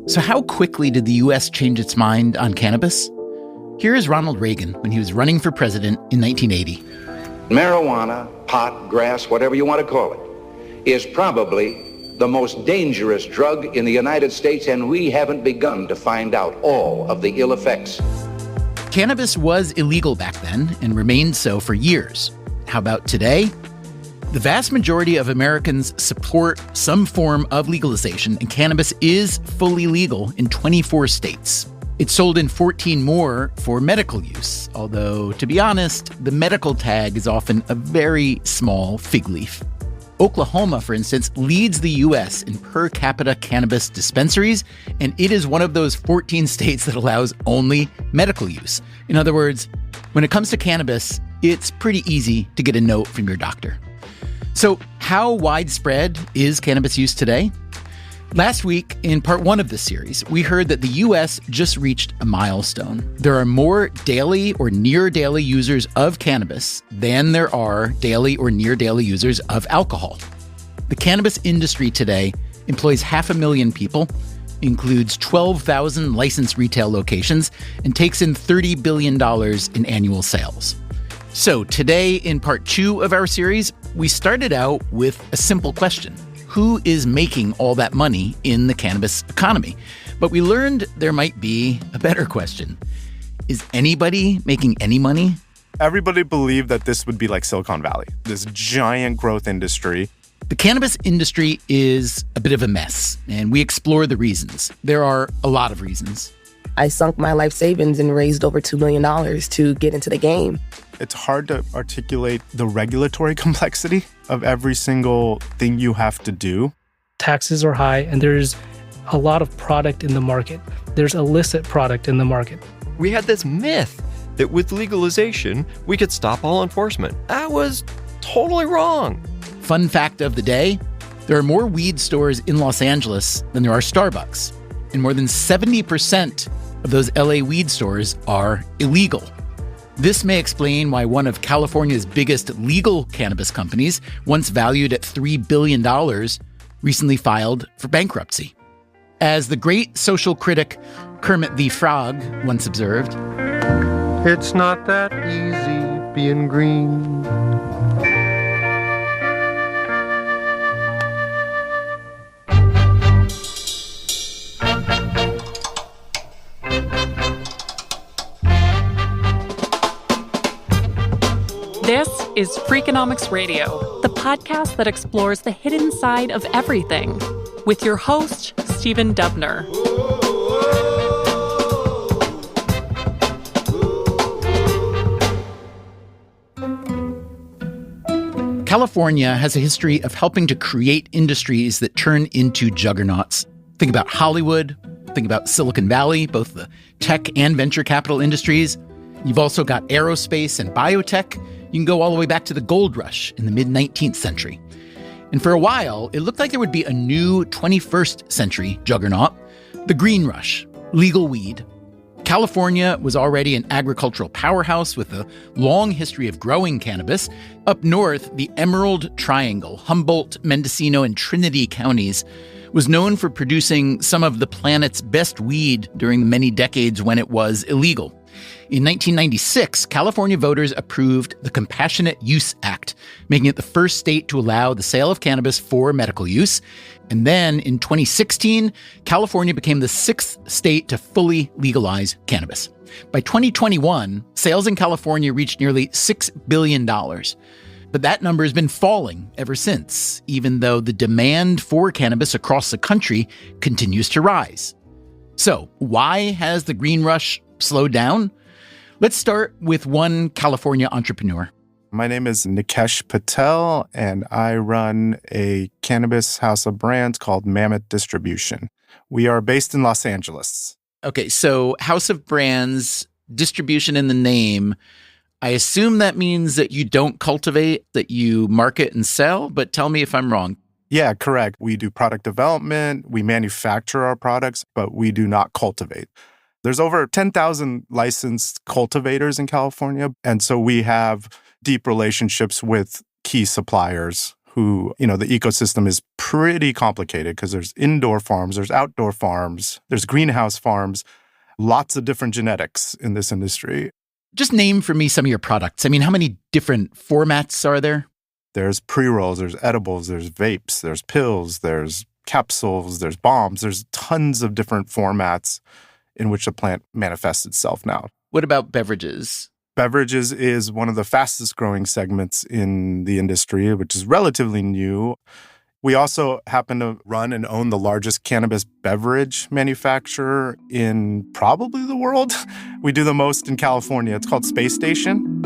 So how quickly did the U.S. change its mind on cannabis? Here is Ronald Reagan when he was running for president in 1980. Marijuana, pot, grass, whatever you want to call it, is probably the most dangerous drug in the United States, and we haven't begun to find out all of the ill effects. Cannabis was illegal back then and remained so for years. How about today? The vast majority of Americans support some form of legalization, and cannabis is fully legal in 24 states. It's sold in 14 more for medical use, although, to be honest, the medical tag is often a very small fig leaf. Oklahoma, for instance, leads the U.S. in per capita cannabis dispensaries, and it is one of those 14 states that allows only medical use. In other words, when it comes to cannabis, it's pretty easy to get a note from your doctor. So, how widespread is cannabis use today? Last week, in part one of this series, we heard that the U.S. just reached a milestone. There are more daily or near-daily users of cannabis than there are daily or near-daily users of alcohol. The cannabis industry today employs 500,000 people, includes 12,000 licensed retail locations, and takes in $30 billion in annual sales. So today, in part two of our series, we started out with a simple question. Who is making all that money in the cannabis economy? But we learned there might be a better question. Is anybody making any money? Everybody believed that this would be like Silicon Valley, this giant growth industry. The cannabis industry is a bit of a mess, and we explore the reasons. There are a lot of reasons. I sunk my life savings and raised over $2 million to get into the game. It's hard to articulate the regulatory complexity of every single thing you have to do. Taxes are high, and there's a lot of product in the market. There's illicit product in the market. We had this myth that with legalization, we could stop all enforcement. That was totally wrong. Fun fact of the day, there are more weed stores in Los Angeles than there are Starbucks. And more than 70% of those LA weed stores are illegal. This may explain why one of California's biggest legal cannabis companies, once valued at $3 billion, recently filed for bankruptcy. As the great social critic Kermit the Frog once observed, "It's not that easy being green." This is Freakonomics Radio, the podcast that explores the hidden side of everything, with your host, Stephen Dubner. California has a history of helping to create industries that turn into juggernauts. Think about Hollywood, think about Silicon Valley, both the tech and venture capital industries. You've also got aerospace and biotech. You can go all the way back to the gold rush in the mid-19th century. And for a while, it looked like there would be a new 21st century juggernaut, the green rush, legal weed. California was already an agricultural powerhouse with a long history of growing cannabis. Up north, the Emerald Triangle, Humboldt, Mendocino, and Trinity counties, was known for producing some of the planet's best weed during the many decades when it was illegal. In 1996, California voters approved the Compassionate Use Act, making it the first state to allow the sale of cannabis for medical use. And then in 2016, California became the sixth state to fully legalize cannabis. By 2021, sales in California reached nearly $6 billion. But that number has been falling ever since, even though the demand for cannabis across the country continues to rise. So, why has the green rush slowed down? Let's start with one California entrepreneur. My name is Nikesh Patel, and I run a cannabis house of brands called Mammoth Distribution. We are based in Los Angeles. Okay, so house of brands, distribution in the name. I assume that means that you don't cultivate, that you market and sell, but tell me if I'm wrong. Yeah, correct. We do product development, we manufacture our products, but we do not cultivate. There's over 10,000 licensed cultivators in California, and so we have deep relationships with key suppliers who, the ecosystem is pretty complicated because there's indoor farms, there's outdoor farms, there's greenhouse farms, lots of different genetics in this industry. Just name for me some of your products. I mean, how many different formats are there? There's pre-rolls, there's edibles, there's vapes, there's pills, there's capsules, there's bombs. There's tons of different formats in which the plant manifests itself now. What about beverages? Beverages is one of the fastest growing segments in the industry, which is relatively new. We also happen to run and own the largest cannabis beverage manufacturer in probably the world. We do the most in California. It's called Space Station.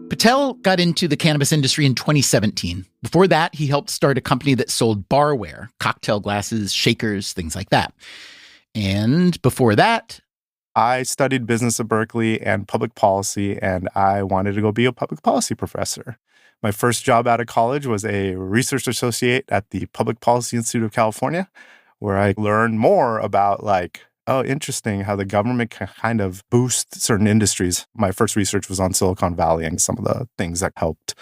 Patel got into the cannabis industry in 2017. Before that, he helped start a company that sold barware, cocktail glasses, shakers, things like that. And before that, I studied business at Berkeley and public policy, and I wanted to go be a public policy professor. My first job out of college was a research associate at the Public Policy Institute of California, where I learned more about interesting how the government can kind of boost certain industries. My first research was on Silicon Valley and some of the things that helped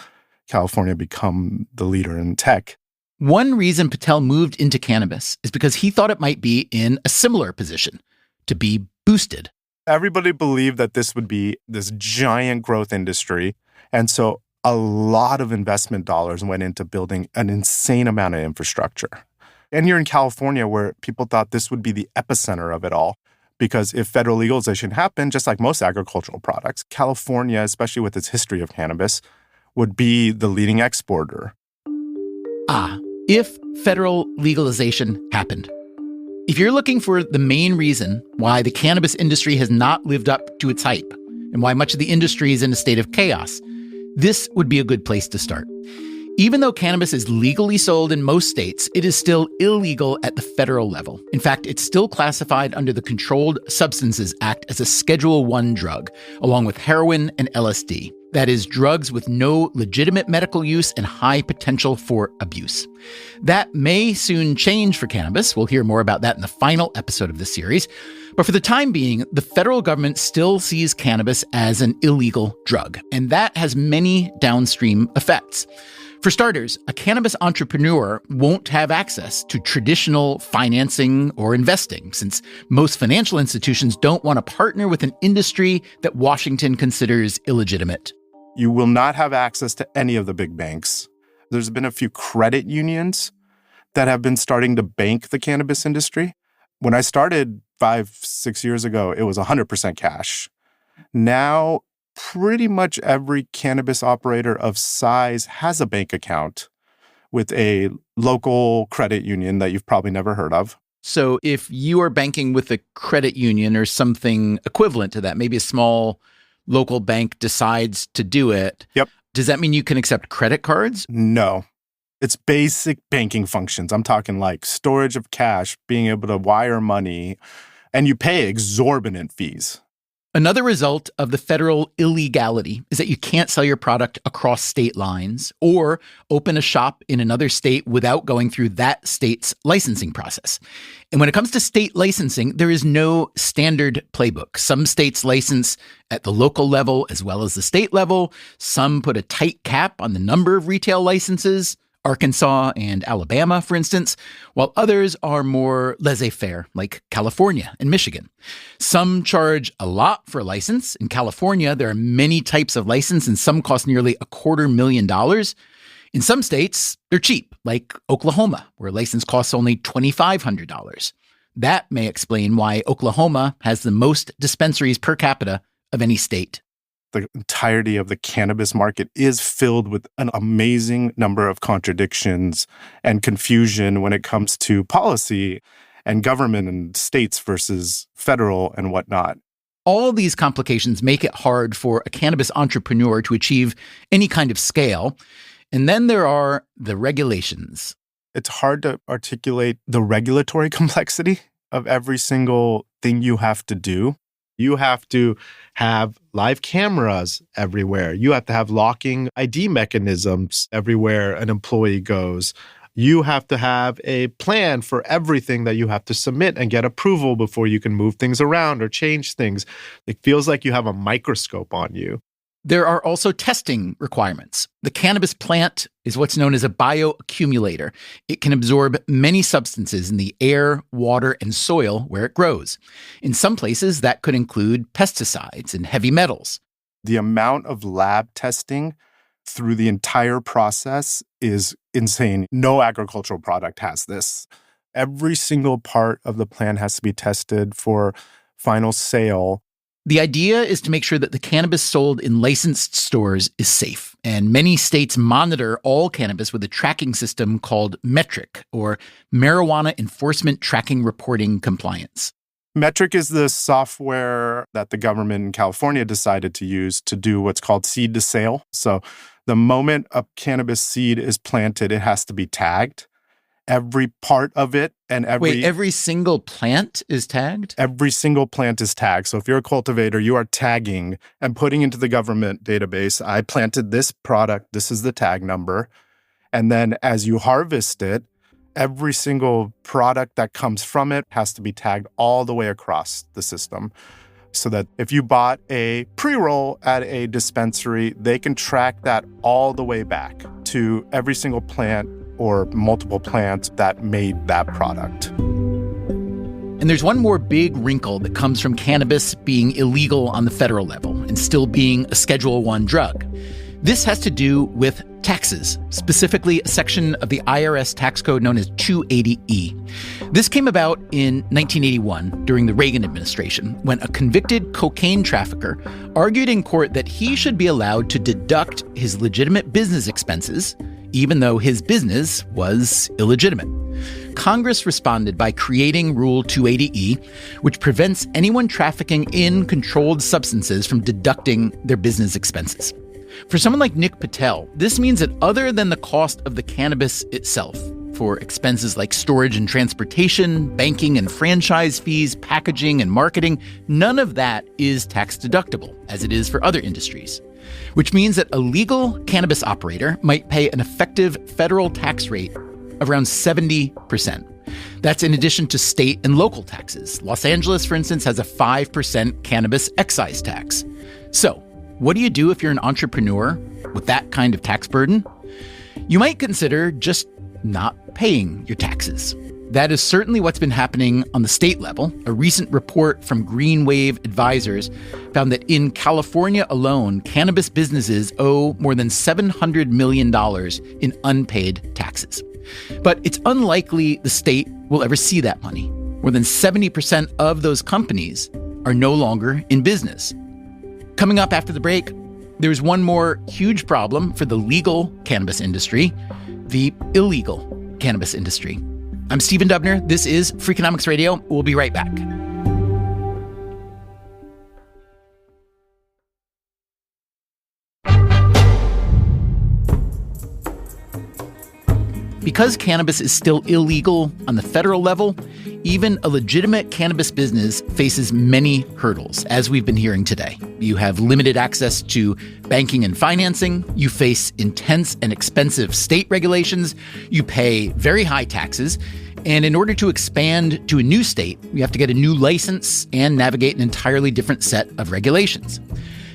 California become the leader in tech. One reason Patel moved into cannabis is because he thought it might be in a similar position, to be boosted. Everybody believed that this would be this giant growth industry. And so a lot of investment dollars went into building an insane amount of infrastructure. And you're in California where people thought this would be the epicenter of it all. Because if federal legalization happened, just like most agricultural products, California, especially with its history of cannabis, would be the leading exporter. If federal legalization happened. If you're looking for the main reason why the cannabis industry has not lived up to its hype and why much of the industry is in a state of chaos, this would be a good place to start. Even though cannabis is legally sold in most states, it is still illegal at the federal level. In fact, it's still classified under the Controlled Substances Act as a Schedule I drug, along with heroin and LSD. That is, drugs with no legitimate medical use and high potential for abuse. That may soon change for cannabis. We'll hear more about that in the final episode of the series. But for the time being, the federal government still sees cannabis as an illegal drug, and that has many downstream effects. For starters, a cannabis entrepreneur won't have access to traditional financing or investing, since most financial institutions don't want to partner with an industry that Washington considers illegitimate. You will not have access to any of the big banks. There's been a few credit unions that have been starting to bank the cannabis industry. When I started 5-6 years ago, it was 100% cash. Now, pretty much every cannabis operator of size has a bank account with a local credit union that you've probably never heard of. So if you are banking with a credit union or something equivalent to that, maybe a small local bank decides to do it. Yep. Does that mean you can accept credit cards? No. It's basic banking functions. I'm talking like storage of cash, being able to wire money, and you pay exorbitant fees. Another result of the federal illegality is that you can't sell your product across state lines or open a shop in another state without going through that state's licensing process. And when it comes to state licensing, there is no standard playbook. Some states license at the local level as well as the state level. Some put a tight cap on the number of retail licenses. Arkansas and Alabama, for instance, while others are more laissez-faire, like California and Michigan. Some charge a lot for a license. In California, there are many types of license, and some cost nearly $250,000. In some states, they're cheap, like Oklahoma, where a license costs only $2,500. That may explain why Oklahoma has the most dispensaries per capita of any state. The entirety of the cannabis market is filled with an amazing number of contradictions and confusion when it comes to policy and government and states versus federal and whatnot. All these complications make it hard for a cannabis entrepreneur to achieve any kind of scale. And then there are the regulations. It's hard to articulate the regulatory complexity of every single thing you have to do. You have to have live cameras everywhere. You have to have locking ID mechanisms everywhere an employee goes. You have to have a plan for everything that you have to submit and get approval before you can move things around or change things. It feels like you have a microscope on you. There are also testing requirements. The cannabis plant is what's known as a bioaccumulator. It can absorb many substances in the air, water, and soil where it grows. In some places, that could include pesticides and heavy metals. The amount of lab testing through the entire process is insane. No agricultural product has this. Every single part of the plant has to be tested for final sale. The idea is to make sure that the cannabis sold in licensed stores is safe, and many states monitor all cannabis with a tracking system called METRIC, or Marijuana Enforcement Tracking Reporting Compliance. METRIC is the software that the government in California decided to use to do what's called seed to sale. So the moment a cannabis seed is planted, it has to be tagged. Every part of it and every single plant is tagged? Every single plant is tagged. So if you're a cultivator, you are tagging and putting into the government database, I planted this product, this is the tag number. And then as you harvest it, every single product that comes from it has to be tagged all the way across the system. So that if you bought a pre-roll at a dispensary, they can track that all the way back to every single plant or multiple plants that made that product. And there's one more big wrinkle that comes from cannabis being illegal on the federal level and still being a Schedule I drug. This has to do with taxes, specifically a section of the IRS tax code known as 280E. This came about in 1981 during the Reagan administration when a convicted cocaine trafficker argued in court that he should be allowed to deduct his legitimate business expenses, even though his business was illegitimate. Congress responded by creating Rule 280E, which prevents anyone trafficking in controlled substances from deducting their business expenses. For someone like Nick Patel, this means that other than the cost of the cannabis itself, for expenses like storage and transportation, banking and franchise fees, packaging and marketing, none of that is tax deductible, as it is for other industries. Which means that a legal cannabis operator might pay an effective federal tax rate of around 70%. That's in addition to state and local taxes. Los Angeles, for instance, has a 5% cannabis excise tax. So, what do you do if you're an entrepreneur with that kind of tax burden? You might consider just not paying your taxes. That is certainly what's been happening on the state level. A recent report from Green Wave Advisors found that in California alone, cannabis businesses owe more than $700 million in unpaid taxes. But it's unlikely the state will ever see that money. More than 70% of those companies are no longer in business. Coming up after the break, there's one more huge problem for the legal cannabis industry, the illegal cannabis industry. I'm Stephen Dubner. This is Freakonomics Radio. We'll be right back. Because cannabis is still illegal on the federal level, even a legitimate cannabis business faces many hurdles, as we've been hearing today. You have limited access to banking and financing. You face intense and expensive state regulations. You pay very high taxes. And in order to expand to a new state, you have to get a new license and navigate an entirely different set of regulations.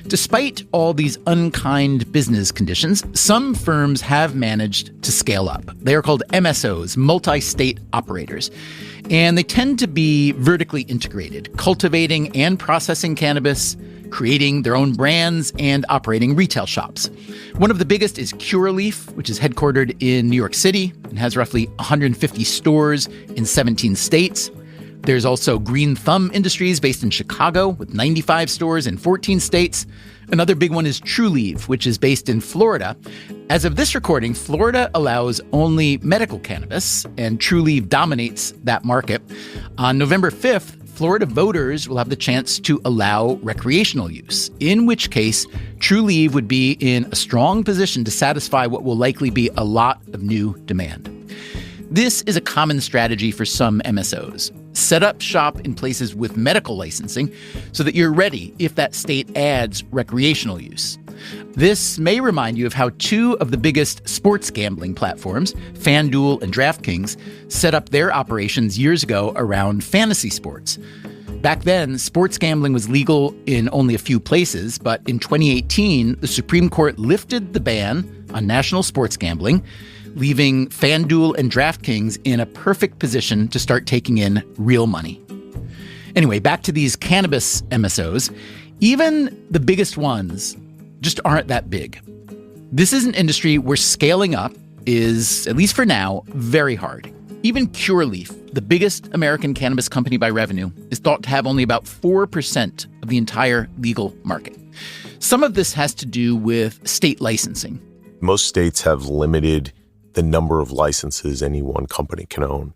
Despite all these unkind business conditions, some firms have managed to scale up. They are called MSOs, multi-state operators, and they tend to be vertically integrated, cultivating and processing cannabis, creating their own brands, and operating retail shops. One of the biggest is Curaleaf, which is headquartered in New York City and has roughly 150 stores in 17 states. There's also Green Thumb Industries based in Chicago with 95 stores in 14 states. Another big one is Trulieve, which is based in Florida. As of this recording, Florida allows only medical cannabis, and Trulieve dominates that market. On November 5th, Florida voters will have the chance to allow recreational use, in which case Trulieve would be in a strong position to satisfy what will likely be a lot of new demand. This is a common strategy for some MSOs. Set up shop in places with medical licensing so that you're ready if that state adds recreational use. This may remind you of how two of the biggest sports gambling platforms, FanDuel and DraftKings, set up their operations years ago around fantasy sports. Back then, sports gambling was legal in only a few places, but in 2018, the Supreme Court lifted the ban on national sports gambling, leaving FanDuel and DraftKings in a perfect position to start taking in real money. Anyway, back to these cannabis MSOs. Even the biggest ones just aren't that big. This is an industry where scaling up is, at least for now, very hard. Even Curaleaf, the biggest American cannabis company by revenue, is thought to have only about 4% of the entire legal market. Some of this has to do with state licensing. Most states have limited the number of licenses any one company can own.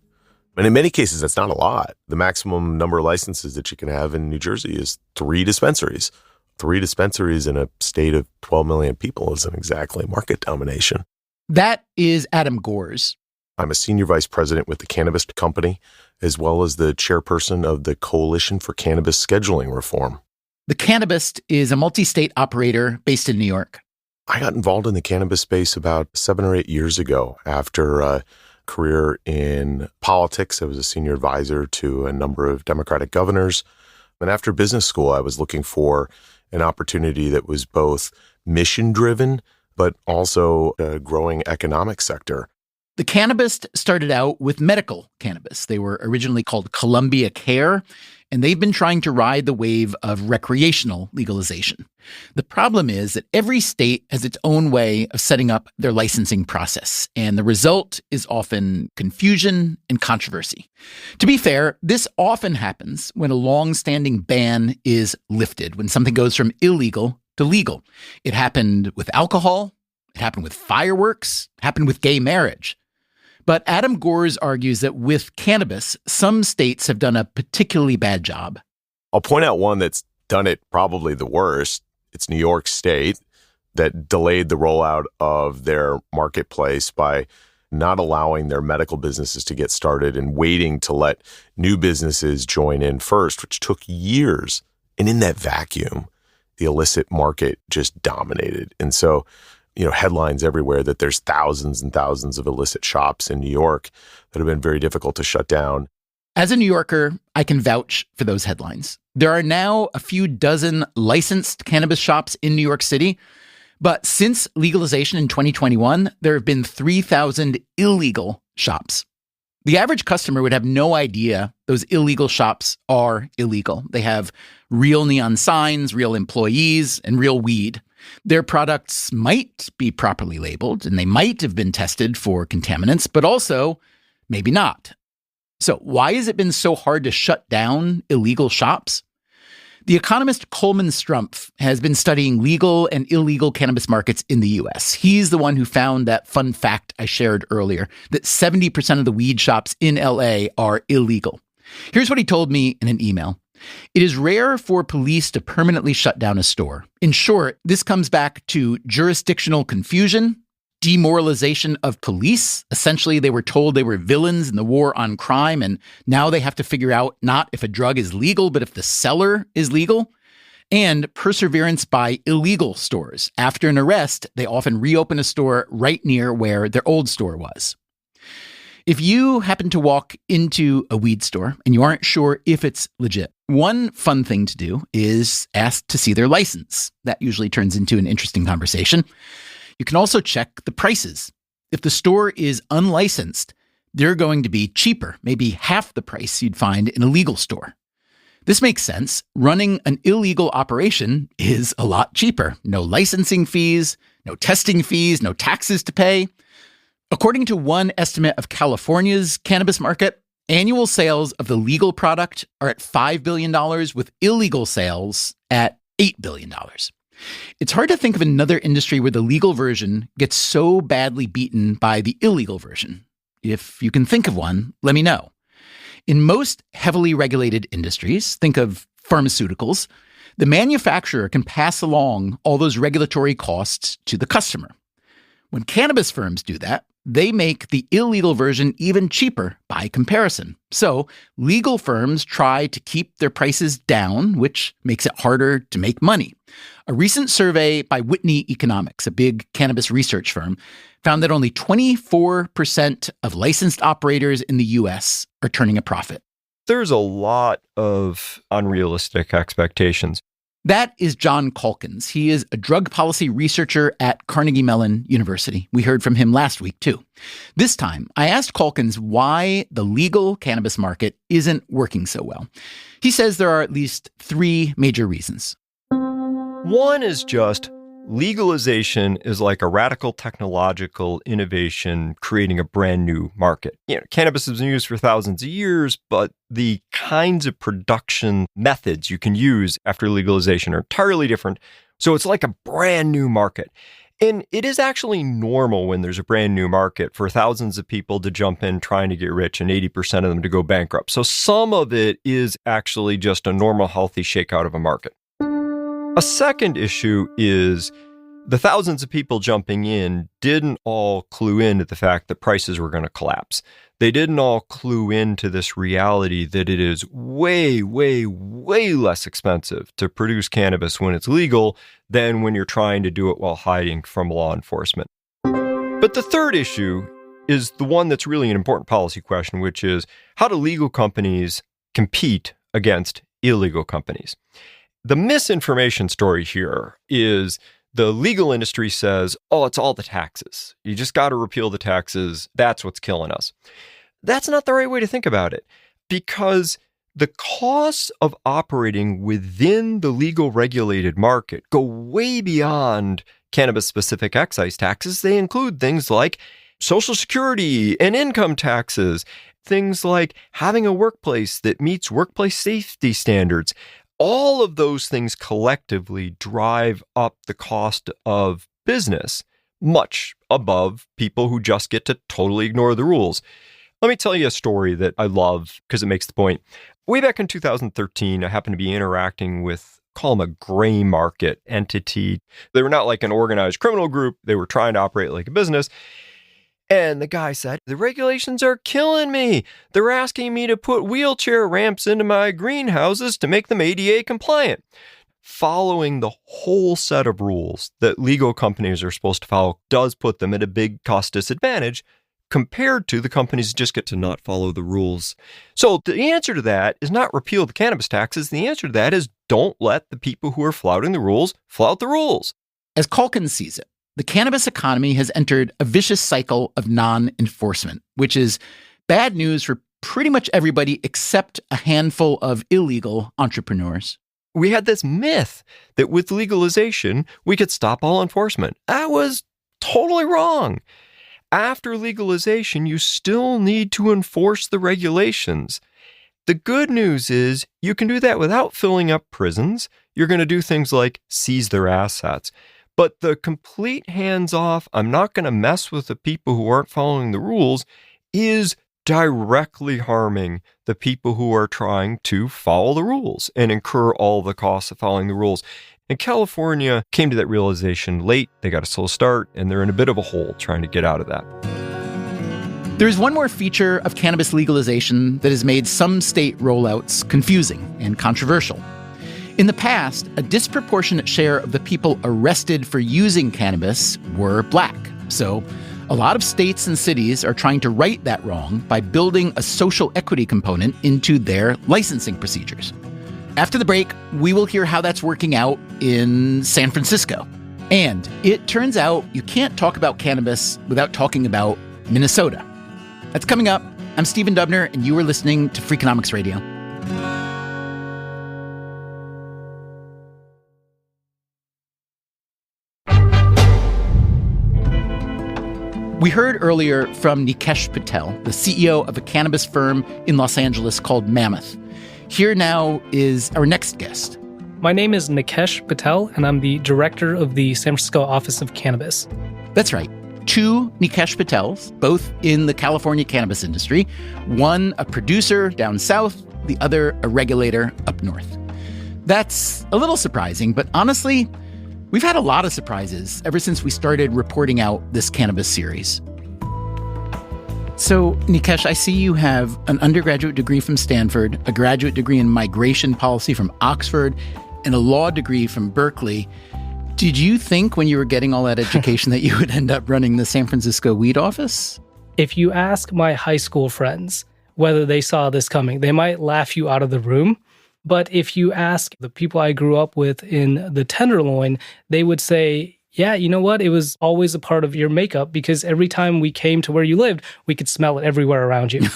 And in many cases, that's not a lot. The maximum number of licenses that you can have in New Jersey is 3 dispensaries. 3 dispensaries in a state of 12 million people isn't exactly market domination. That is Adam Gores. I'm a senior vice president with the Cannabis company, as well as the chairperson of the Coalition for Cannabis Scheduling Reform. The Cannabis is a multi-state operator based in New York. I got involved in the cannabis space about 7 or 8 years ago after a career in politics. I was a senior advisor to a number of Democratic governors. And after business school, I was looking for an opportunity that was both mission-driven, but also a growing economic sector. The Cannabis started out with medical cannabis. They were originally called Columbia Care, and they've been trying to ride the wave of recreational legalization. The problem is that every state has its own way of setting up their licensing process, and the result is often confusion and controversy. To be fair, this often happens when a long-standing ban is lifted, when something goes from illegal to legal. It happened with alcohol, it happened with fireworks, it happened with gay marriage. But Adam Gores argues that with cannabis, some states have done a particularly bad job. I'll point out one that's done it probably the worst. It's New York State that delayed the rollout of their marketplace by not allowing their medical businesses to get started and waiting to let new businesses join in first, which took years. And in that vacuum, the illicit market just dominated. And so, headlines everywhere that there's thousands and thousands of illicit shops in New York that have been very difficult to shut down. As a New Yorker, I can vouch for those headlines. There are now a few dozen licensed cannabis shops in New York City, but since legalization in 2021, there have been 3,000 illegal shops. The average customer would have no idea those illegal shops are illegal. They have real neon signs, real employees, and real weed. Their products might be properly labeled, and they might have been tested for contaminants, but also maybe not. So why has it been so hard to shut down illegal shops? The economist Coleman Strumpf has been studying legal and illegal cannabis markets in the U.S. He's the one who found that fun fact I shared earlier, that 70% of the weed shops in L.A. are illegal. Here's what he told me in an email. It is rare for police to permanently shut down a store. In short, this comes back to jurisdictional confusion, demoralization of police. Essentially, they were told they were villains in the war on crime, and now they have to figure out not if a drug is legal, but if the seller is legal. And perseverance by illegal stores. After an arrest, they often reopen a store right near where their old store was. If you happen to walk into a weed store and you aren't sure if it's legit, one fun thing to do is ask to see their license. That usually turns into an interesting conversation. You can also check the prices. If the store is unlicensed, they're going to be cheaper, maybe half the price you'd find in a legal store. This makes sense. Running an illegal operation is a lot cheaper. No licensing fees, no testing fees, no taxes to pay. According to one estimate of California's cannabis market, annual sales of the legal product are at $5 billion, with illegal sales at $8 billion. It's hard to think of another industry where the legal version gets so badly beaten by the illegal version. If you can think of one, let me know. In most heavily regulated industries, think of pharmaceuticals, the manufacturer can pass along all those regulatory costs to the customer. When cannabis firms do that, they make the illegal version even cheaper by comparison. So legal firms try to keep their prices down, which makes it harder to make money. A recent survey by Whitney Economics, a big cannabis research firm, found that only 24% of licensed operators in the U.S. are turning a profit. There's a lot of unrealistic expectations. That is John Calkins. He is a drug policy researcher at Carnegie Mellon University. We heard from him last week, too. This time, I asked Calkins why the legal cannabis market isn't working so well. He says there are at least 3 major reasons. One is just legalization is like a radical technological innovation creating a brand new market. Cannabis has been used for thousands of years, but the kinds of production methods you can use after legalization are entirely different. So it's like a brand new market. And it is actually normal when there's a brand new market for thousands of people to jump in trying to get rich and 80% of them to go bankrupt. So some of it is actually just a normal, healthy shakeout of a market. A second issue is the thousands of people jumping in didn't all clue into the fact that prices were going to collapse. They didn't all clue into this reality that it is way, way, way less expensive to produce cannabis when it's legal than when you're trying to do it while hiding from law enforcement. But the third issue is the one that's really an important policy question, which is how do legal companies compete against illegal companies? The misinformation story here is the legal industry says, oh, it's all the taxes. You just got to repeal the taxes. That's what's killing us. That's not the right way to think about it, because the costs of operating within the legal regulated market go way beyond cannabis-specific excise taxes. They include things like Social Security and income taxes, things like having a workplace that meets workplace safety standards. All of those things collectively drive up the cost of business much above people who just get to totally ignore the rules. Let me tell you a story that I love because it makes the point. Way back in 2013, I happened to be interacting with, call them a gray market entity. They were not like an organized criminal group. They were trying to operate like a business. And the guy said, the regulations are killing me. They're asking me to put wheelchair ramps into my greenhouses to make them ADA compliant. Following the whole set of rules that legal companies are supposed to follow does put them at a big cost disadvantage compared to the companies that just get to not follow the rules. So the answer to that is not repeal the cannabis taxes. The answer to that is don't let the people who are flouting the rules flout the rules. As Calkins sees it, the cannabis economy has entered a vicious cycle of non-enforcement, which is bad news for pretty much everybody except a handful of illegal entrepreneurs. We had this myth that with legalization, we could stop all enforcement. That was totally wrong. After legalization, you still need to enforce the regulations. The good news is you can do that without filling up prisons. You're going to do things like seize their assets. But the complete hands-off, I'm not going to mess with the people who aren't following the rules, is directly harming the people who are trying to follow the rules and incur all the costs of following the rules. And California came to that realization late. They got a slow start, and they're in a bit of a hole trying to get out of that. There's one more feature of cannabis legalization that has made some state rollouts confusing and controversial. In the past, a disproportionate share of the people arrested for using cannabis were Black. So a lot of states and cities are trying to right that wrong by building a social equity component into their licensing procedures. After the break, we will hear how that's working out in San Francisco. And it turns out you can't talk about cannabis without talking about Minnesota. That's coming up. I'm Stephen Dubner, and you are listening to Freakonomics Radio. We heard earlier from Nikesh Patel, the CEO of a cannabis firm in Los Angeles called Mammoth. Here now is our next guest. My name is Nikesh Patel, and I'm the director of the San Francisco Office of Cannabis. That's right. 2 Nikesh Patels, both in the California cannabis industry. One a producer down south, the other a regulator up north. That's a little surprising, but honestly, we've had a lot of surprises ever since we started reporting out this cannabis series. So, Nikesh, I see you have an undergraduate degree from Stanford, a graduate degree in migration policy from Oxford, and a law degree from Berkeley. Did you think when you were getting all that education that you would end up running the San Francisco weed office? If you ask my high school friends, whether they saw this coming. They might laugh you out of the room. But if you ask the people I grew up with in the Tenderloin, they would say, yeah, you know what? It was always a part of your makeup because every time we came to where you lived, we could smell it everywhere around you.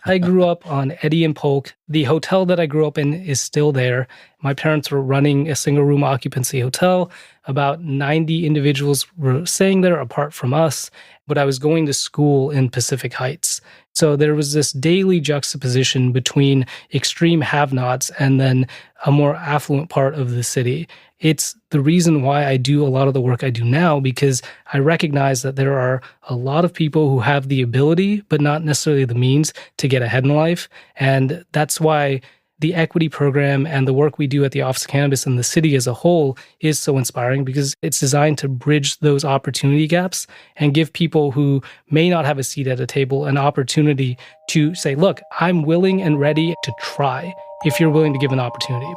I grew up on Eddy and Polk. The hotel that I grew up in is still there. My parents were running a single room occupancy hotel. About 90 individuals were staying there apart from us, but I was going to school in Pacific Heights. So there was this daily juxtaposition between extreme have-nots and then a more affluent part of the city. It's the reason why I do a lot of the work I do now, because I recognize that there are a lot of people who have the ability, but not necessarily the means to get ahead in life. And that's why the equity program and the work we do at the Office of Cannabis and the city as a whole is so inspiring, because it's designed to bridge those opportunity gaps and give people who may not have a seat at a table an opportunity to say, look, I'm willing and ready to try if you're willing to give an opportunity.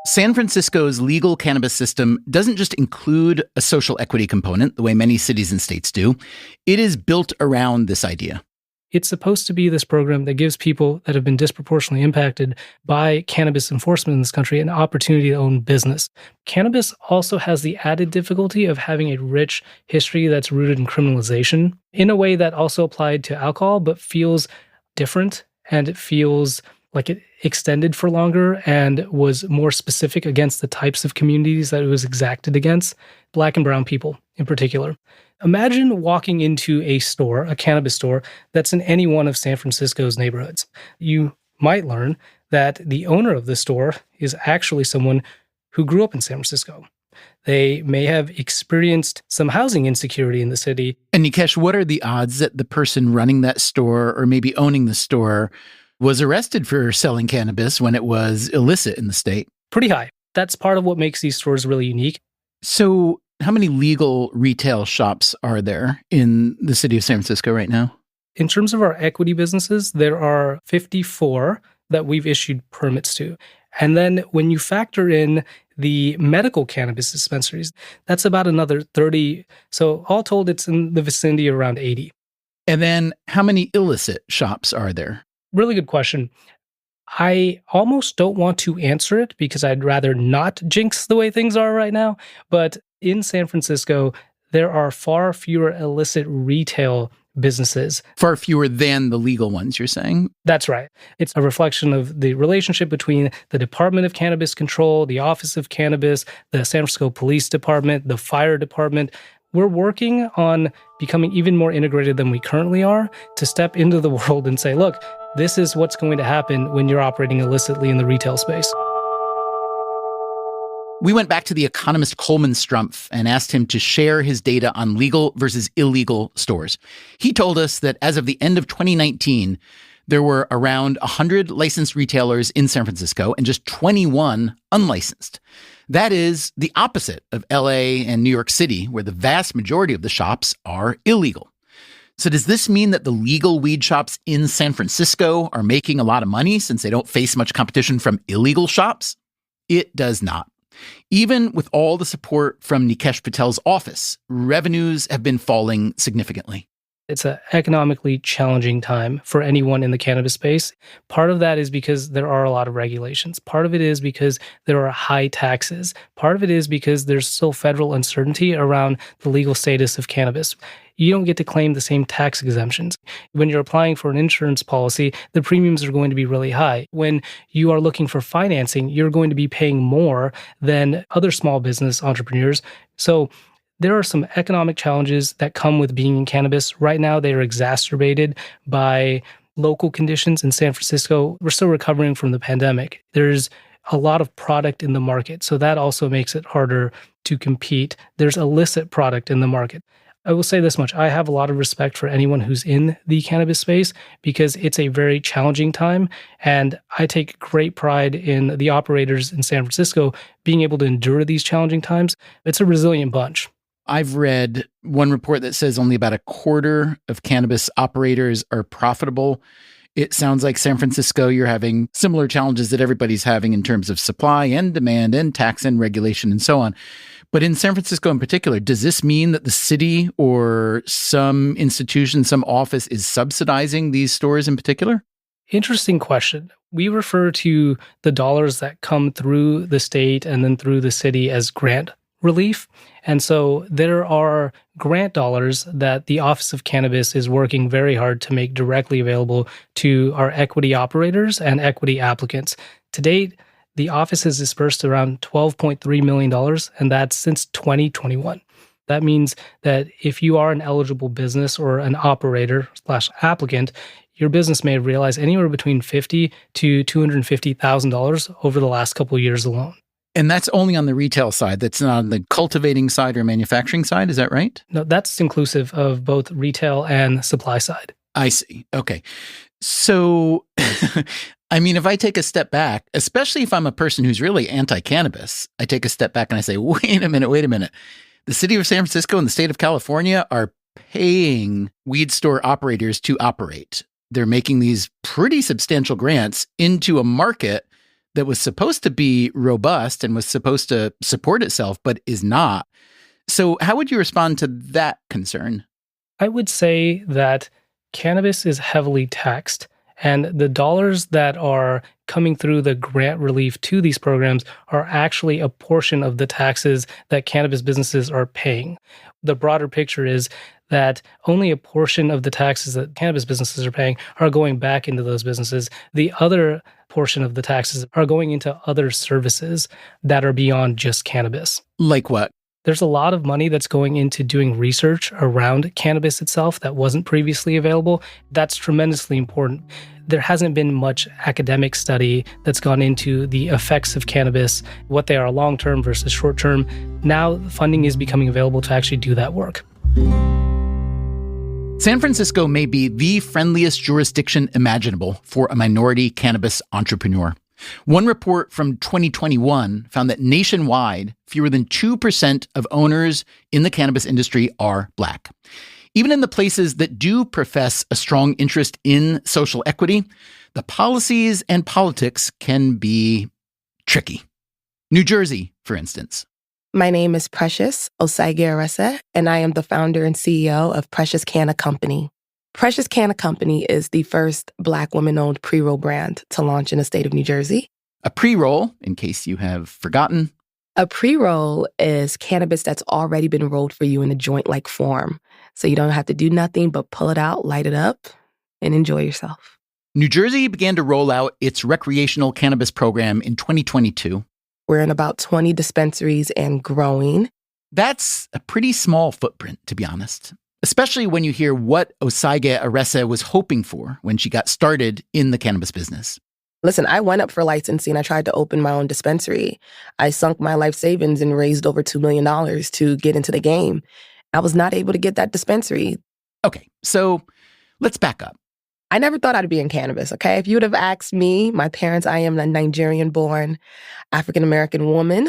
San Francisco's legal cannabis system doesn't just include a social equity component the way many cities and states do. It is built around this idea. It's supposed to be this program that gives people that have been disproportionately impacted by cannabis enforcement in this country an opportunity to own business. Cannabis also has the added difficulty of having a rich history that's rooted in criminalization in a way that also applied to alcohol, but feels different, and it feels like it extended for longer and was more specific against the types of communities that it was exacted against, Black and brown people in particular. Imagine walking into a store, a cannabis store, that's in any one of San Francisco's neighborhoods. You might learn that the owner of the store is actually someone who grew up in San Francisco. They may have experienced some housing insecurity in the city. And Nikesh, what are the odds that the person running that store or maybe owning the store was arrested for selling cannabis when it was illicit in the state? Pretty high. That's part of what makes these stores really unique. So how many legal retail shops are there in the city of San Francisco right now? In terms of our equity businesses, there are 54 that we've issued permits to. And then when you factor in the medical cannabis dispensaries, that's about another 30. So all told, it's in the vicinity of around 80. And then how many illicit shops are there? Really good question. I almost don't want to answer it because I'd rather not jinx the way things are right now. But in San Francisco, there are far fewer illicit retail businesses. Far fewer than the legal ones, you're saying? That's right. It's a reflection of the relationship between the Department of Cannabis Control, the Office of Cannabis, the San Francisco Police Department, the Fire Department. We're working on becoming even more integrated than we currently are to step into the world and say, look, this is what's going to happen when you're operating illicitly in the retail space. We went back to the economist Coleman Strumpf and asked him to share his data on legal versus illegal stores. He told us that as of the end of 2019, there were around 100 licensed retailers in San Francisco and just 21 unlicensed. That is the opposite of LA and New York City, where the vast majority of the shops are illegal. So does this mean that the legal weed shops in San Francisco are making a lot of money since they don't face much competition from illegal shops? It does not. Even with all the support from Nikesh Patel's office, revenues have been falling significantly. It's an economically challenging time for anyone in the cannabis space. Part of that is because there are a lot of regulations. Part of it is because there are high taxes. Part of it is because there's still federal uncertainty around the legal status of cannabis. You don't get to claim the same tax exemptions. When you're applying for an insurance policy, the premiums are going to be really high. When you are looking for financing, you're going to be paying more than other small business entrepreneurs. So there are some economic challenges that come with being in cannabis. Right now, they are exacerbated by local conditions in San Francisco. We're still recovering from the pandemic. There's a lot of product in the market, so that also makes it harder to compete. There's illicit product in the market. I will say this much. I have a lot of respect for anyone who's in the cannabis space because it's a very challenging time. And I take great pride in the operators in San Francisco being able to endure these challenging times. It's a resilient bunch. I've read one report that says only about a quarter of cannabis operators are profitable. It sounds like San Francisco, you're having similar challenges that everybody's having in terms of supply and demand and tax and regulation and so on. But in San Francisco in particular, does this mean that the city or some institution, some office is subsidizing these stores in particular? Interesting question. We refer to the dollars that come through the state and then through the city as grant relief. And so there are grant dollars that the Office of Cannabis is working very hard to make directly available to our equity operators and equity applicants. To date, the office has dispersed around $12.3 million, and that's since 2021. That means that if you are an eligible business or an operator/applicant, your business may have realized anywhere between $50,000 to $250,000 over the last couple of years alone. And that's only on the retail side. That's not on the cultivating side or manufacturing side. Is that right? No, that's inclusive of both retail and supply side. I see. Okay. So, I mean, if I take a step back, especially if I'm a person who's really anti-cannabis, I take a step back and I say, wait a minute. The city of San Francisco and the state of California are paying weed store operators to operate. They're making these pretty substantial grants into a market that was supposed to be robust and was supposed to support itself, but is not. So how would you respond to that concern? I would say that cannabis is heavily taxed, and the dollars that are coming through the grant relief to these programs are actually a portion of the taxes that cannabis businesses are paying. The broader picture is that only a portion of the taxes that cannabis businesses are paying are going back into those businesses. The other portion of the taxes are going into other services that are beyond just cannabis. Like what? There's a lot of money that's going into doing research around cannabis itself that wasn't previously available. That's tremendously important. There hasn't been much academic study that's gone into the effects of cannabis, what they are long-term versus short-term. Now funding is becoming available to actually do that work. San Francisco may be the friendliest jurisdiction imaginable for a minority cannabis entrepreneur. One report from 2021 found that nationwide, fewer than 2% of owners in the cannabis industry are Black. Even in the places that do profess a strong interest in social equity, the policies and politics can be tricky. New Jersey, for instance. My name is Precious Osagie-Arese, and I am the founder and CEO of Precious Canna Company. Precious Canna Company is the first Black woman-owned pre-roll brand to launch in the state of New Jersey. A pre-roll, in case you have forgotten. A pre-roll is cannabis that's already been rolled for you in a joint-like form. So you don't have to do nothing but pull it out, light it up, and enjoy yourself. New Jersey began to roll out its recreational cannabis program in 2022. We're in about 20 dispensaries and growing. That's a pretty small footprint, to be honest, especially when you hear what Osagie-Arese was hoping for when she got started in the cannabis business. Listen, I went up for licensing. I tried to open my own dispensary. I sunk my life savings and raised over $2 million to get into the game. I was not able to get that dispensary. Okay, so let's back up. I never thought I'd be in cannabis, okay? If you would have asked me, my parents, I am a Nigerian-born African-American woman.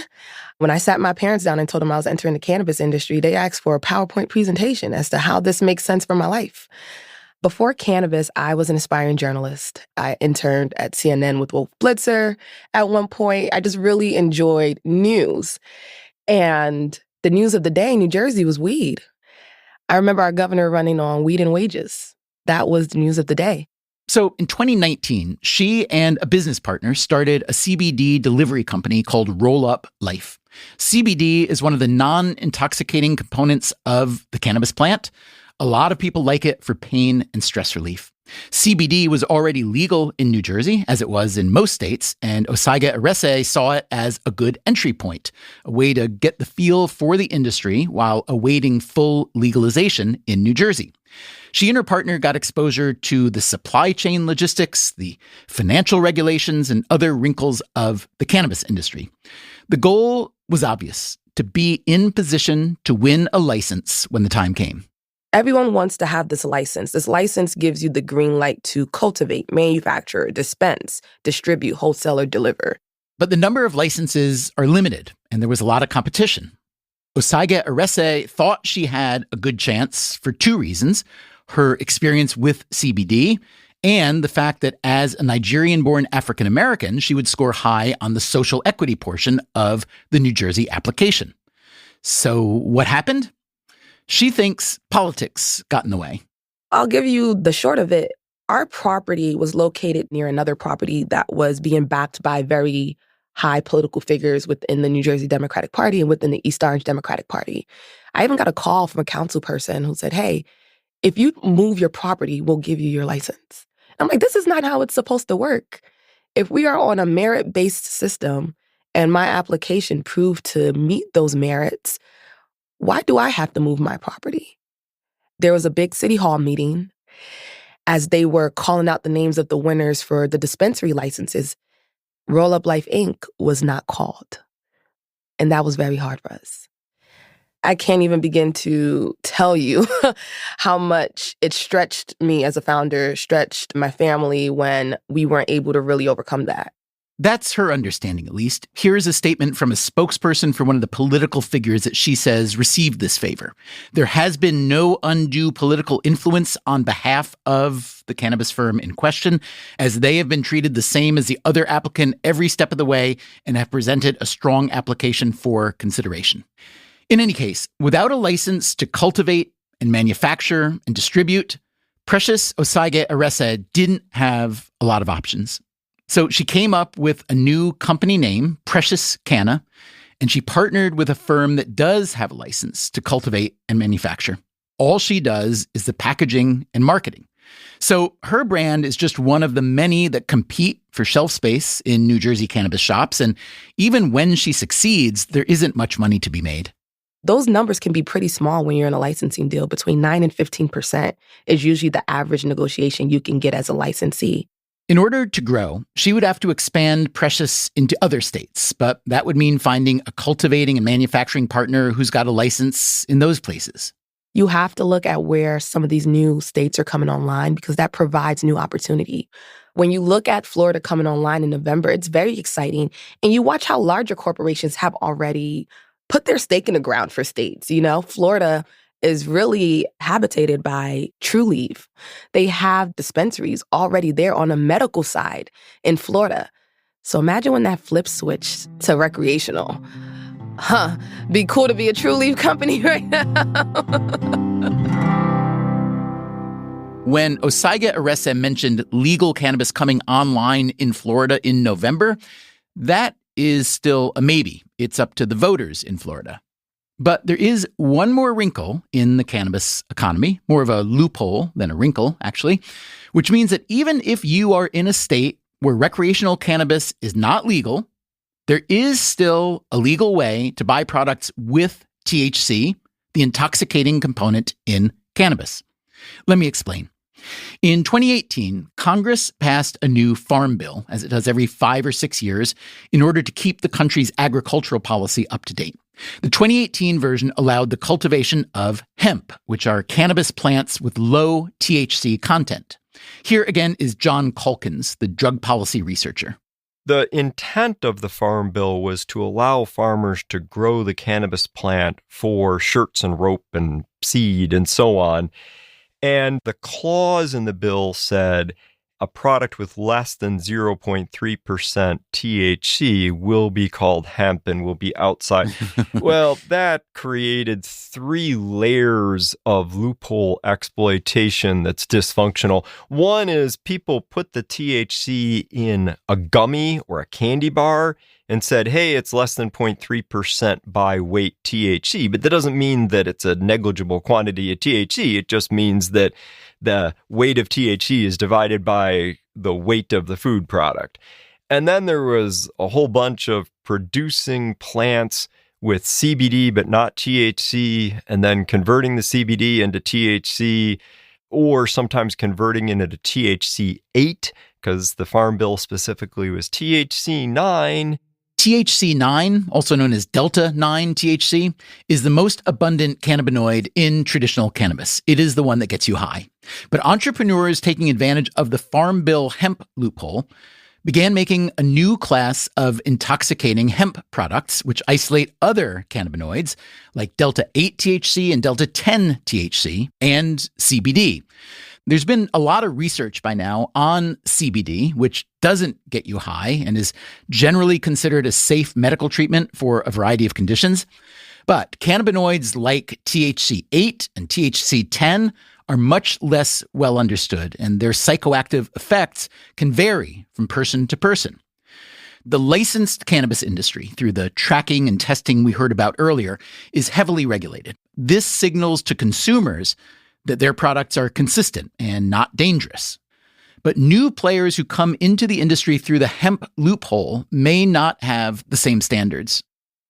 When I sat my parents down and told them I was entering the cannabis industry, they asked for a PowerPoint presentation as to how this makes sense for my life. Before cannabis, I was an aspiring journalist. I interned at CNN with Wolf Blitzer at one point. I just really enjoyed news. And the news of the day in New Jersey was weed. I remember our governor running on weed and wages. That was the news of the day. So in 2019, she and a business partner started a CBD delivery company called Roll Up Life. CBD is one of the non-intoxicating components of the cannabis plant. A lot of people like it for pain and stress relief. CBD was already legal in New Jersey, as it was in most states, and Osagie-Arese saw it as a good entry point, a way to get the feel for the industry while awaiting full legalization in New Jersey. She and her partner got exposure to the supply chain logistics, the financial regulations, and other wrinkles of the cannabis industry. The goal was obvious: to be in position to win a license when the time came. Everyone wants to have this license. This license gives you the green light to cultivate, manufacture, dispense, distribute, wholesale, or deliver. But the number of licenses are limited, and there was a lot of competition. Osagie-Arese thought she had a good chance for two reasons: her experience with CBD and the fact that as a Nigerian-born African-American, she would score high on the social equity portion of the New Jersey application. So what happened? She thinks politics got in the way. I'll give you the short of it. Our property was located near another property that was being backed by very high political figures within the New Jersey Democratic Party and within the East Orange Democratic Party. I even got a call from a council person who said, hey, if you move your property, we'll give you your license. I'm like, this is not how it's supposed to work. If we are on a merit-based system and my application proved to meet those merits, why do I have to move my property? There was a big city hall meeting. As they were calling out the names of the winners for the dispensary licenses, Roll Up Life Inc. was not called. And that was very hard for us. I can't even begin to tell you how much it stretched me as a founder, stretched my family when we weren't able to really overcome that. That's her understanding, at least. Here's a statement from a spokesperson for one of the political figures that she says received this favor. There has been no undue political influence on behalf of the cannabis firm in question, as they have been treated the same as the other applicant every step of the way and have presented a strong application for consideration. In any case, without a license to cultivate and manufacture and distribute, Precious Osaige Arese didn't have a lot of options. So she came up with a new company name, Precious Canna, and she partnered with a firm that does have a license to cultivate and manufacture. All she does is the packaging and marketing. So her brand is just one of the many that compete for shelf space in New Jersey cannabis shops. And even when she succeeds, there isn't much money to be made. Those numbers can be pretty small when you're in a licensing deal. Between 9 and 15% is usually the average negotiation you can get as a licensee. In order to grow, she would have to expand Precious into other states, but that would mean finding a cultivating and manufacturing partner who's got a license in those places. You have to look at where some of these new states are coming online because that provides new opportunity. When you look at Florida coming online in November, it's very exciting. And you watch how larger corporations have already put their stake in the ground for states. You know, Florida is really habitated by Trulieve. They have dispensaries already there on the medical side in Florida. So imagine when that flips switch to recreational. Be cool to be a Trulieve company right now. When Osaige Arese mentioned legal cannabis coming online in Florida in November, that is still a maybe. It's up to the voters in Florida. But there is one more wrinkle in the cannabis economy, more of a loophole than a wrinkle, actually, which means that even if you are in a state where recreational cannabis is not legal, there is still a legal way to buy products with THC, the intoxicating component in cannabis. Let me explain. In 2018, Congress passed a new farm bill, as it does every 5 or 6 years, in order to keep the country's agricultural policy up to date. The 2018 version allowed the cultivation of hemp, which are cannabis plants with low THC content. Here again is John Calkins, the drug policy researcher. The intent of the Farm Bill was to allow farmers to grow the cannabis plant for shirts and rope and seed and so on. And the clause in the bill said a product with less than 0.3% THC will be called hemp and will be outside. Well, that created 3 layers of loophole exploitation that's dysfunctional. One is people put the THC in a gummy or a candy bar and said, hey, it's less than 0.3% by weight THC. But that doesn't mean that it's a negligible quantity of THC. It just means that the weight of THC is divided by the weight of the food product. And then there was a whole bunch of producing plants with CBD but not THC, and then converting the CBD into THC, or sometimes converting it into THC-8, because the Farm Bill specifically was THC-9. THC-9, also known as Delta-9 THC, is the most abundant cannabinoid in traditional cannabis. It is the one that gets you high. But entrepreneurs taking advantage of the Farm Bill hemp loophole began making a new class of intoxicating hemp products, which isolate other cannabinoids like Delta-8 THC and Delta-10 THC and CBD. There's been a lot of research by now on CBD, which doesn't get you high and is generally considered a safe medical treatment for a variety of conditions. But cannabinoids like THC-8 and THC-10 are much less well understood, and their psychoactive effects can vary from person to person. The licensed cannabis industry, through the tracking and testing we heard about earlier, is heavily regulated. This signals to consumers that their products are consistent and not dangerous. But new players who come into the industry through the hemp loophole may not have the same standards.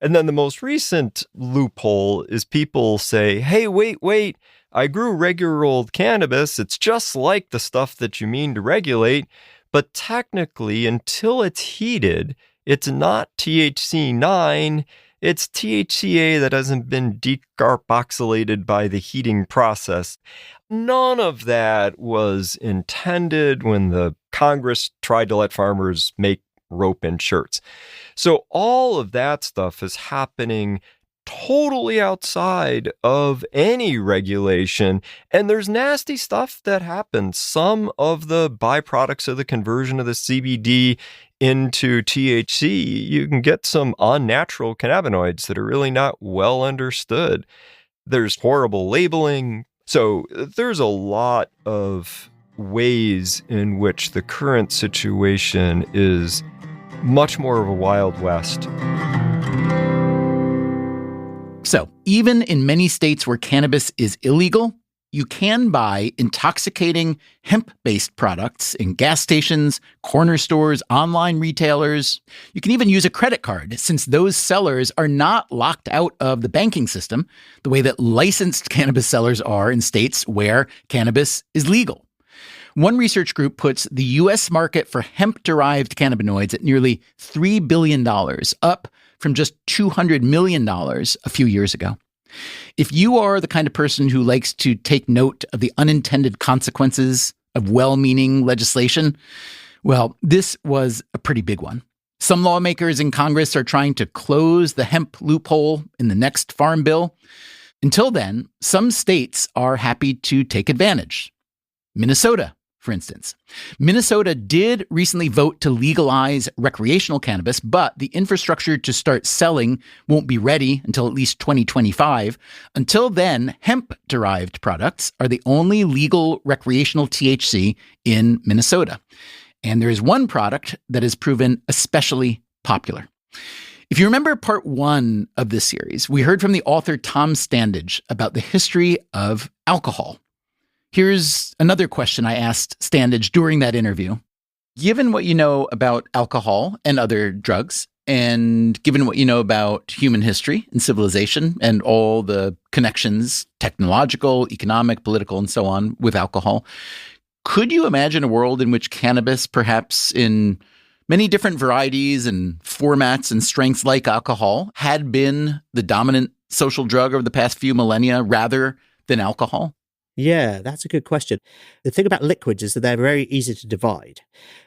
And then the most recent loophole is people say, hey, wait, I grew regular old cannabis. It's just like the stuff that you mean to regulate. But technically, until it's heated, it's not THC-9. It's THCA that hasn't been decarboxylated by the heating process. None of that was intended when the Congress tried to let farmers make rope-in shirts. So all of that stuff is happening totally outside of any regulation. And there's nasty stuff that happens. Some of the byproducts of the conversion of the CBD into THC, you can get some unnatural cannabinoids that are really not well understood. There's horrible labeling. So there's a lot of ways in which the current situation is much more of a Wild West. So, even in many states where cannabis is illegal, you can buy intoxicating hemp-based products in gas stations, corner stores, online retailers. You can even use a credit card, since those sellers are not locked out of the banking system the way that licensed cannabis sellers are in states where cannabis is legal. One research group puts the U.S. market for hemp-derived cannabinoids at nearly $3 billion, up from just $200 million a few years ago. If you are the kind of person who likes to take note of the unintended consequences of well-meaning legislation, well, this was a pretty big one. Some lawmakers in Congress are trying to close the hemp loophole in the next farm bill. Until then, some states are happy to take advantage. Minnesota, for instance. Minnesota did recently vote to legalize recreational cannabis, but the infrastructure to start selling won't be ready until at least 2025. Until then, hemp-derived products are the only legal recreational THC in Minnesota. And there is one product that has proven especially popular. If you remember part 1 of this series, we heard from the author Tom Standage about the history of alcohol. Here's another question I asked Standage during that interview. Given what you know about alcohol and other drugs, and given what you know about human history and civilization and all the connections, technological, economic, political, and so on, with alcohol, could you imagine a world in which cannabis, perhaps in many different varieties and formats and strengths like alcohol, had been the dominant social drug over the past few millennia rather than alcohol? Yeah, that's a good question. The thing about liquids is that they're very easy to divide.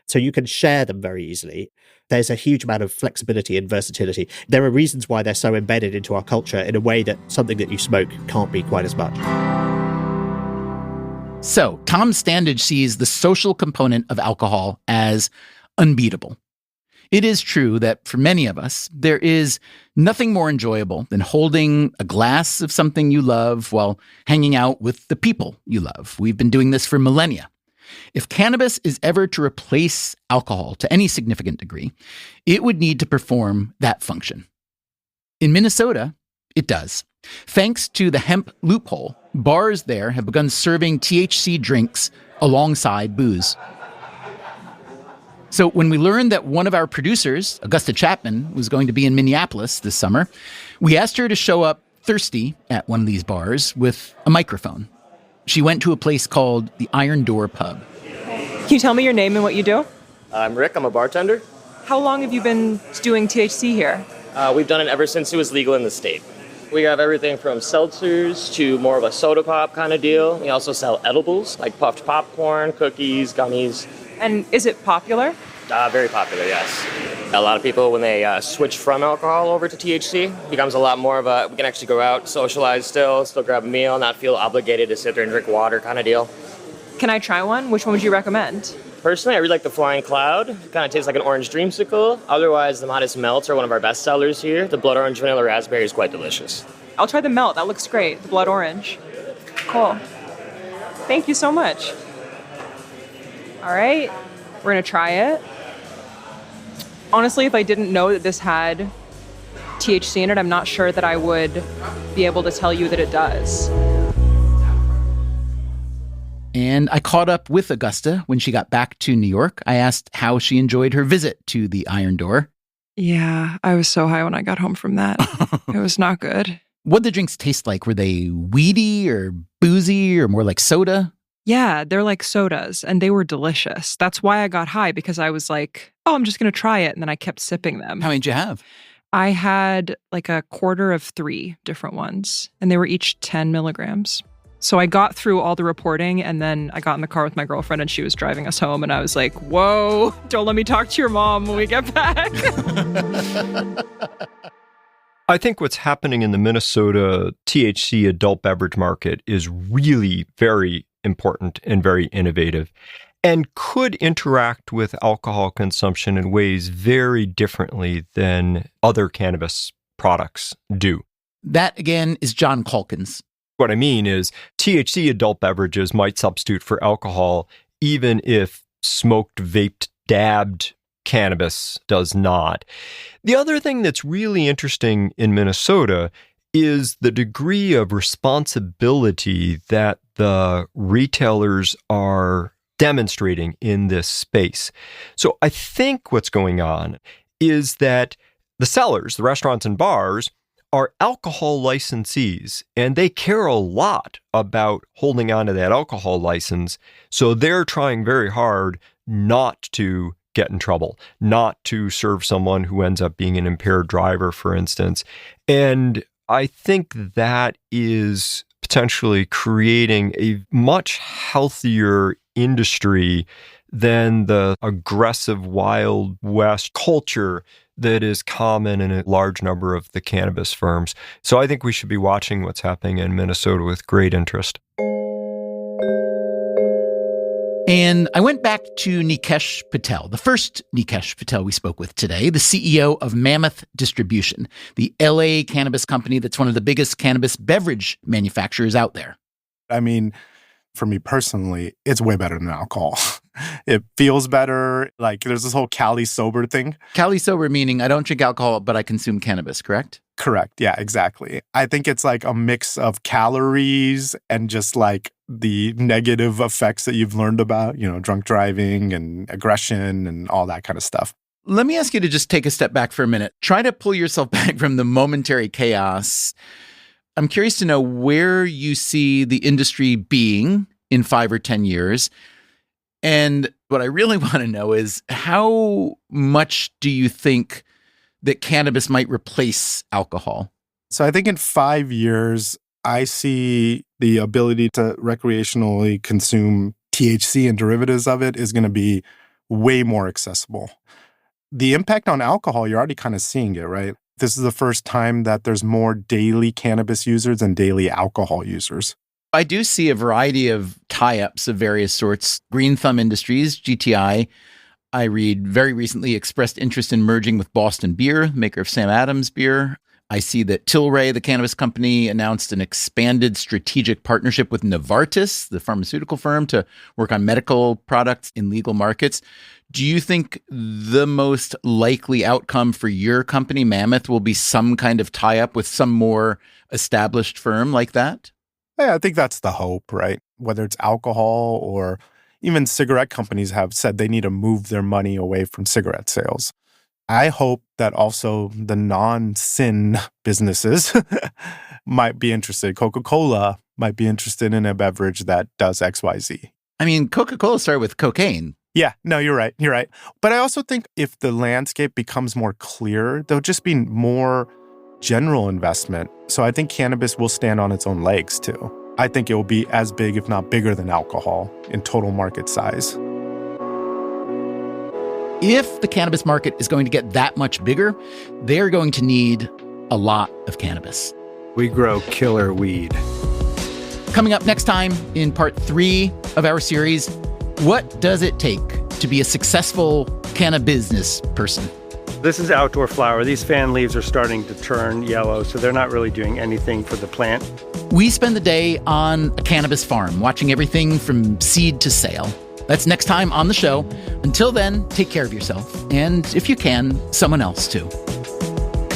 So you can share them very easily. There's a huge amount of flexibility and versatility. There are reasons why they're so embedded into our culture in a way that something that you smoke can't be quite as much. So Tom Standage sees the social component of alcohol as unbeatable. It is true that for many of us, there is nothing more enjoyable than holding a glass of something you love while hanging out with the people you love. We've been doing this for millennia. If cannabis is ever to replace alcohol to any significant degree, it would need to perform that function. In Minnesota, it does. Thanks to the hemp loophole, bars there have begun serving THC drinks alongside booze. So when we learned that one of our producers, Augusta Chapman, was going to be in Minneapolis this summer, we asked her to show up thirsty at one of these bars with a microphone. She went to a place called the Iron Door Pub. Can you tell me your name and what you do? I'm Rick. I'm a bartender. How long have you been doing THC here? We've done it ever since it was legal in the state. We have everything from seltzers to more of a soda pop kind of deal. We also sell edibles like puffed popcorn, cookies, gummies. And is it popular? Very popular, yes. A lot of people, when they switch from alcohol over to THC, becomes a lot more of a, we can actually go out, socialize still grab a meal, not feel obligated to sit there and drink water kind of deal. Can I try one? Which one would you recommend? Personally, I really like the Flying Cloud. It kind of tastes like an orange dreamsicle. Otherwise, the Modest Melts are one of our best sellers here. The blood orange vanilla raspberry is quite delicious. I'll try the melt. That looks great. The blood orange. Cool. Thank you so much. All right. We're going to try it. Honestly, if I didn't know that this had THC in it, I'm not sure that I would be able to tell you that it does. And I caught up with Augusta when she got back to New York. I asked how she enjoyed her visit to the Iron Door. Yeah, I was so high when I got home from that. It was not good. What'd the drinks taste like? Were they weedy or boozy or more like soda? Yeah, they're like sodas, and they were delicious. That's why I got high, because I was like, oh, I'm just going to try it. And then I kept sipping them. How many did you have? I had like a quarter of 3 different ones, and they were each 10 milligrams. So I got through all the reporting, and then I got in the car with my girlfriend, and she was driving us home, and I was like, whoa, don't let me talk to your mom when we get back. I think what's happening in the Minnesota THC adult beverage market is really very important and very innovative, and could interact with alcohol consumption in ways very differently than other cannabis products do. That, again, is John Calkins. What I mean is THC adult beverages might substitute for alcohol, even if smoked, vaped, dabbed cannabis does not. The other thing that's really interesting in Minnesota is the degree of responsibility that the retailers are demonstrating in this space. So I think what's going on is that the sellers, the restaurants and bars, are alcohol licensees, and they care a lot about holding on to that alcohol license. So they're trying very hard not to get in trouble, not to serve someone who ends up being an impaired driver, for instance. And I think that is potentially creating a much healthier industry than the aggressive Wild West culture that is common in a large number of the cannabis firms. So I think we should be watching what's happening in Minnesota with great interest. And I went back to Nikesh Patel, the first Nikesh Patel we spoke with today, the CEO of Mammoth Distribution, the LA cannabis company that's one of the biggest cannabis beverage manufacturers out there. I mean, for me personally, it's way better than alcohol. It feels better. Like there's this whole Cali sober thing. Cali sober meaning I don't drink alcohol, but I consume cannabis, correct? Correct. Yeah, exactly. I think it's like a mix of calories and just like the negative effects that you've learned about, drunk driving and aggression and all that kind of stuff. Let me ask you to just take a step back for a minute. Try to pull yourself back from the momentary chaos. I'm curious to know where you see the industry being in 5 or 10 years. And what I really want to know is how much do you think that cannabis might replace alcohol? So I think in 5 years, I see the ability to recreationally consume THC and derivatives of it is going to be way more accessible. The impact on alcohol, you're already kind of seeing it, right? This is the first time that there's more daily cannabis users than daily alcohol users. I do see a variety of tie-ups of various sorts. Green Thumb Industries, GTI, I read very recently expressed interest in merging with Boston Beer, maker of Sam Adams beer. I see that Tilray, the cannabis company, announced an expanded strategic partnership with Novartis, the pharmaceutical firm, to work on medical products in legal markets. Do you think the most likely outcome for your company, Mammoth, will be some kind of tie-up with some more established firm like that? Yeah, I think that's the hope, right? Whether it's alcohol or even cigarette companies have said they need to move their money away from cigarette sales. I hope that also the non-sin businesses might be interested. Coca-Cola might be interested in a beverage that does XYZ. I mean, Coca-Cola started with cocaine. Yeah, no, you're right. You're right. But I also think if the landscape becomes more clear, there'll just be more general investment. So I think cannabis will stand on its own legs too. I think it will be as big, if not bigger than alcohol in total market size. If the cannabis market is going to get that much bigger, they're going to need a lot of cannabis. We grow killer weed. Coming up next time in part 3 of our series, what does it take to be a successful cannabis person? This is outdoor flower. These fan leaves are starting to turn yellow, so they're not really doing anything for the plant. We spend the day on a cannabis farm, watching everything from seed to sale. That's next time on the show. Until then, take care of yourself, and if you can, someone else too.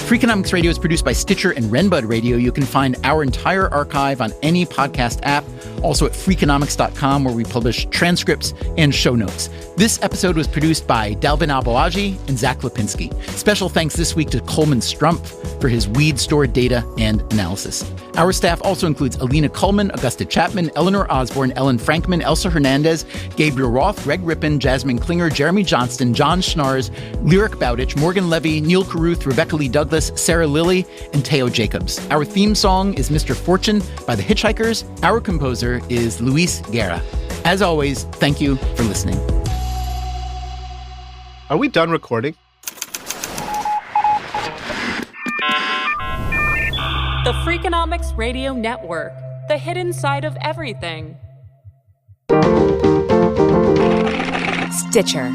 Freakonomics Radio is produced by Stitcher and Renbud Radio. You can find our entire archive on any podcast app, also at Freakonomics.com, where we publish transcripts and show notes. This episode was produced by Dalvin Alboaji and Zach Lipinski. Special thanks this week to Coleman Strumpf for his weed store data and analysis. Our staff also includes Alina Kuhlman, Augusta Chapman, Eleanor Osborne, Ellen Frankman, Elsa Hernandez, Gabriel Roth, Greg Rippin, Jasmine Klinger, Jeremy Johnston, John Schnars, Lyric Bowditch, Morgan Levy, Neil Carruth, Rebecca Lee Douglas, Sarah Lilly, and Teo Jacobs. Our theme song is Mr. Fortune by the Hitchhikers. Our composer is Luis Guerra. As always, thank you for listening. Are we done recording? The Freakonomics Radio Network, the hidden side of everything. Stitcher.